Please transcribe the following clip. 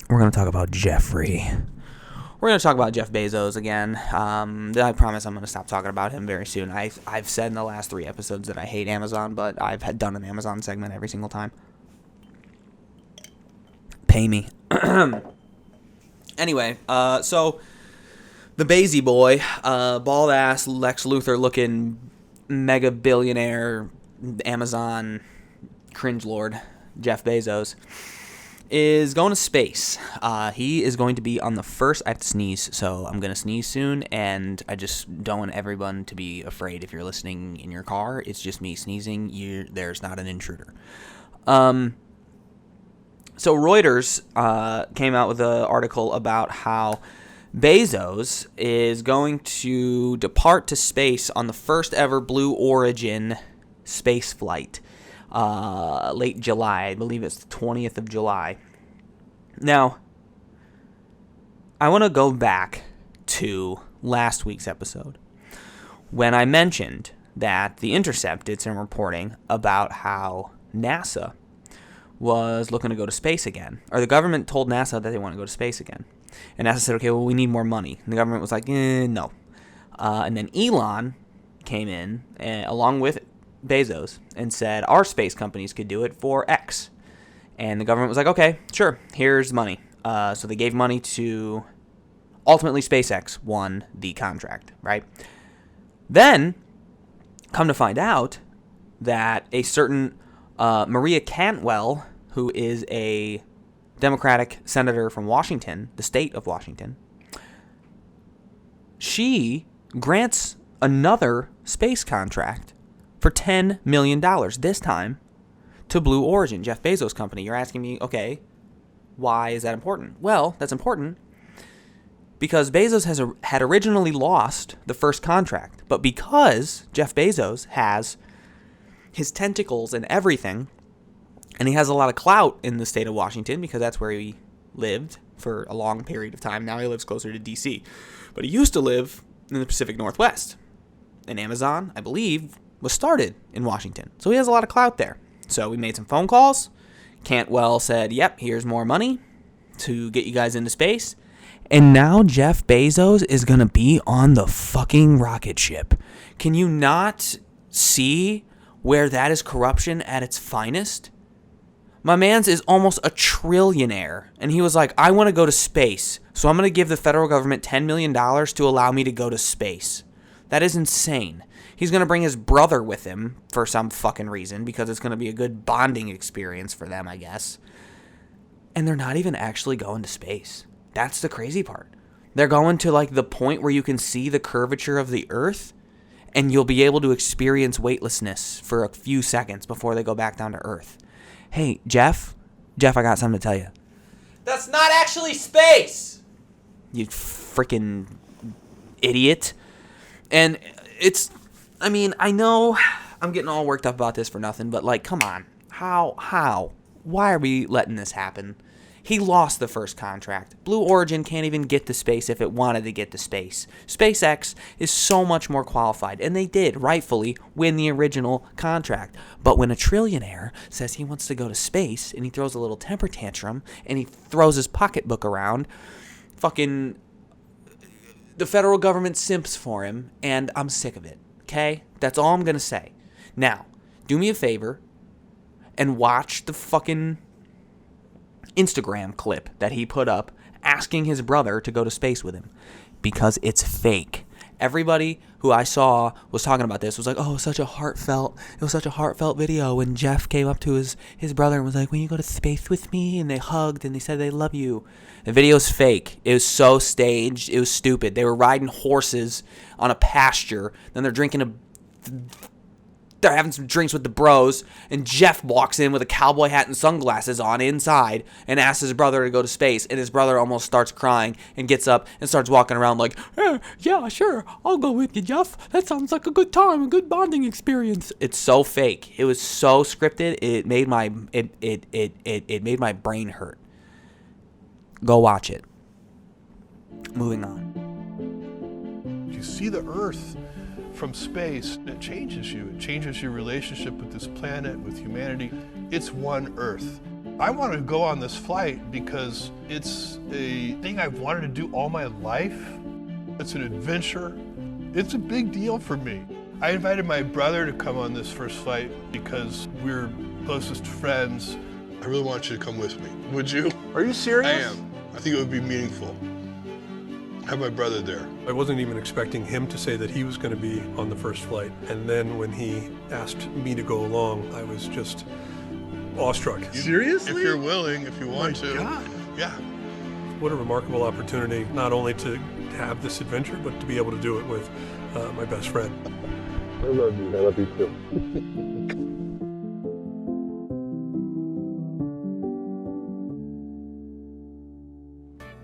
we're going to talk about Jeffrey. We're going to talk about Jeff Bezos again. I promise I'm going to stop talking about him very soon. I've said in the last 3 episodes that I hate Amazon, but I've done an Amazon segment every single time. Pay me. Anyway, so the Bezos boy, bald-ass Lex Luthor-looking mega billionaire Amazon cringe lord, Jeff Bezos, is going to space. He is going to be on the first... I have to sneeze, so I'm going to sneeze soon, and I just don't want everyone to be afraid if you're listening in your car. It's just me sneezing. There's not an intruder. So Reuters came out with an article about how Bezos is going to depart to space on the first ever Blue Origin space flight. Late July. I believe it's the 20th of July. Now, I want to go back to last week's episode when I mentioned that The Intercept did some reporting about how NASA was looking to go to space again. Or the government told NASA that they want to go to space again. And NASA said, okay, well, we need more money. And the government was like, no. And then Elon came in, along with Bezos, and said our space companies could do it for X. And the government was like, okay, sure, here's money. So they gave money to... Ultimately, SpaceX won the contract, right? Then, come to find out that a certain Maria Cantwell, who is a Democratic senator from Washington, the state of Washington, she grants another space contract for $10 million, this time to Blue Origin, Jeff Bezos' company. You're asking me, okay, why is that important? Well, that's important because Bezos had originally lost the first contract, but because Jeff Bezos has his tentacles and everything, and he has a lot of clout in the state of Washington because that's where he lived for a long period of time. Now he lives closer to D.C., but he used to live in the Pacific Northwest. And Amazon, I believe, was started in Washington. So he has a lot of clout there. So we made some phone calls. Cantwell said, yep, here's more money to get you guys into space. And now Jeff Bezos is going to be on the fucking rocket ship. Can you not see where that is corruption at its finest? My man's is almost a trillionaire. And he was like, I want to go to space. So I'm going to give the federal government $10 million to allow me to go to space. That is insane. He's going to bring his brother with him for some fucking reason because it's going to be a good bonding experience for them, I guess. And they're not even actually going to space. That's the crazy part. They're going to like the point where you can see the curvature of the Earth and you'll be able to experience weightlessness for a few seconds before they go back down to Earth. Hey, Jeff, I got something to tell you. That's not actually space! You freaking idiot. And it's, I mean, I know I'm getting all worked up about this for nothing, but like, come on. How? Why are we letting this happen? He lost the first contract. Blue Origin can't even get to space if it wanted to get to space. SpaceX is so much more qualified, and they did, rightfully, win the original contract. But when a trillionaire says he wants to go to space, and he throws a little temper tantrum, and he throws his pocketbook around, fucking... the federal government simps for him, and I'm sick of it, okay? That's all I'm going to say. Now, do me a favor and watch the fucking Instagram clip that he put up asking his brother to go to space with him because it's fake. Everybody who I saw was talking about this was like, oh, it was such a heartfelt video when Jeff came up to his brother and was like, will you go to space with me? And they hugged and they said they love you. The video's fake. It was so staged. It was stupid. They were riding horses on a pasture. Then they're having some drinks with the bros, and Jeff walks in with a cowboy hat and sunglasses on inside and asks his brother to go to space, and his brother almost starts crying and gets up and starts walking around like, yeah, sure, I'll go with you, Jeff. That sounds like a good time, a good bonding experience. It's so fake. It was so scripted. It made my brain hurt. Go watch it. Moving on. You see the Earth from space, it changes you. It changes your relationship with this planet, with humanity. It's one Earth. I want to go on this flight because it's a thing I've wanted to do all my life. It's an adventure. It's a big deal for me. I invited my brother to come on this first flight because we're closest friends. I really want you to come with me. Would you? Are you serious? I am. I think it would be meaningful. Have my brother there. I wasn't even expecting him to say that he was going to be on the first flight. And then when he asked me to go along, I was just awestruck. Seriously? If you're willing, if you want My to. God. Yeah. What a remarkable opportunity, not only to have this adventure, but to be able to do it with my best friend. I love you. I love you too.